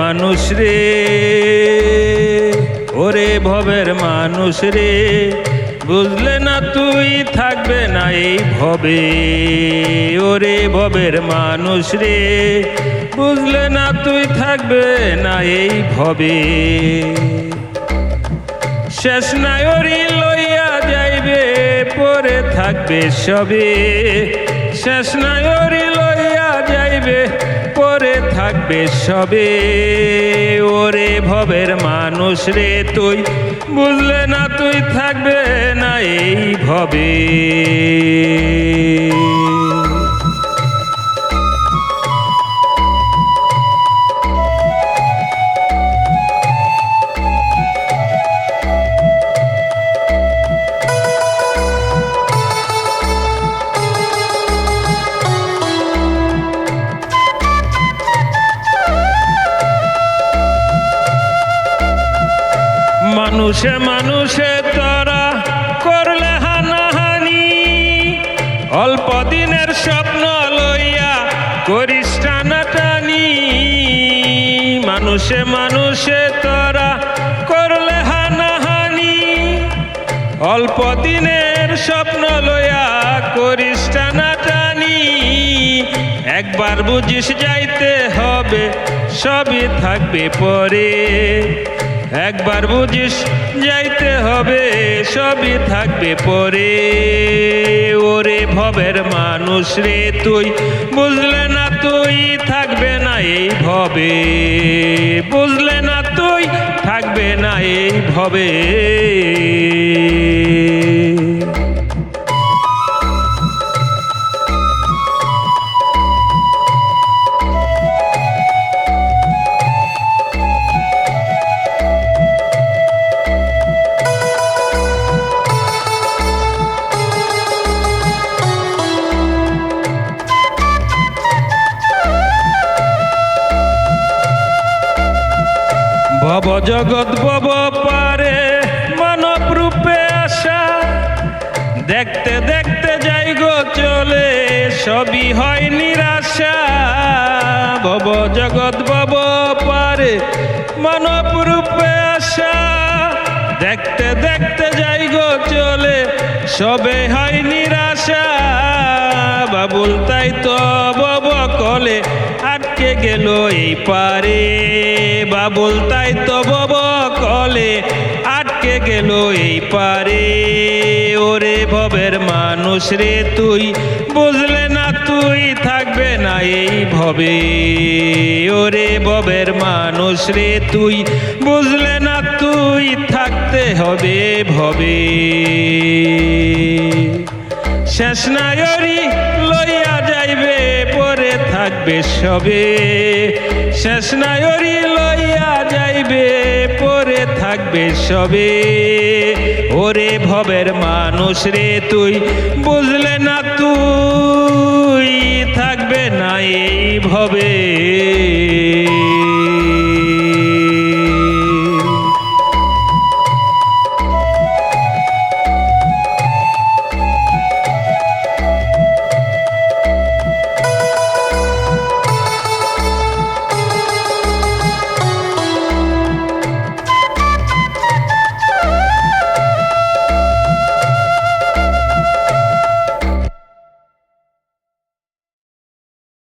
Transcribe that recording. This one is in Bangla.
মানুষ রে, ওরে ভবের মানুষ রে, বুঝলে না তুই থাকবে না এই ভবে। ওরে ভবের মানুষ রে, বুঝলে না তুই থাকবে না এই ভবে। শেষ নাই ওরি লইয়া যাইবে, পরে থাকবে সবে। শেষ নাই ওরি লইয়া যাইবে, পরে থাকবে সবে। ওরে ভবের মানুষ রে, তুই বুঝলে না তুই থাকবে না এই ভবে। মানুষে মানুষে তোরা করলে হানাহানি, অল্প দিনের স্বপ্ন লইয়া করিস টানাটানি। মানুষে মানুষে তোরা করলে হানাহানি, অল্প দিনের স্বপ্ন লইয়া করিস টানাটানি। একবার বুঝিস যাইতে হবে, সবই থাকবে পরে। একবার বুঝিস যাইতে হবে, সবই থাকবে পরে। ওরে ভবের মানুষ রে, তুই বুঝলে না তুই থাকবে না এই ভবে। বুঝলে না তুই থাকবে না এই ভবে। ভব জগৎ ভব পারে মানব রূপে আসা, দেখতে দেখতে যাই গো চলে, সবই হয় নিরাশা। ভব জগৎ ভব পারে মানব রূপে আসা, দেখতে দেখতে যাই গো চলে, সবে হয় নিরাশা। বাবুল তাই তো ভব কলে আটকে গেল এই পারে। বাবুল তাই তো ভব কলে আটকে গেল এই পারে। ওরে ভবের মানুষ রে, তুই বুঝলে না তুই থাকবে না এই ভবে। ওরে ভবের মানুষ রে, তুই বুঝলে না তুই থাকতে হবে ভবে। শেষ নাই ওরি লইয়া যাইবে, পরে থাকবে সবে। শেষ নাই ওরি লইয়া যাইবে, পরে থাকবে সবে। ওরে ভবের মানুষ রে, তুই বুঝলে না তুই থাকবে না এই ভবে।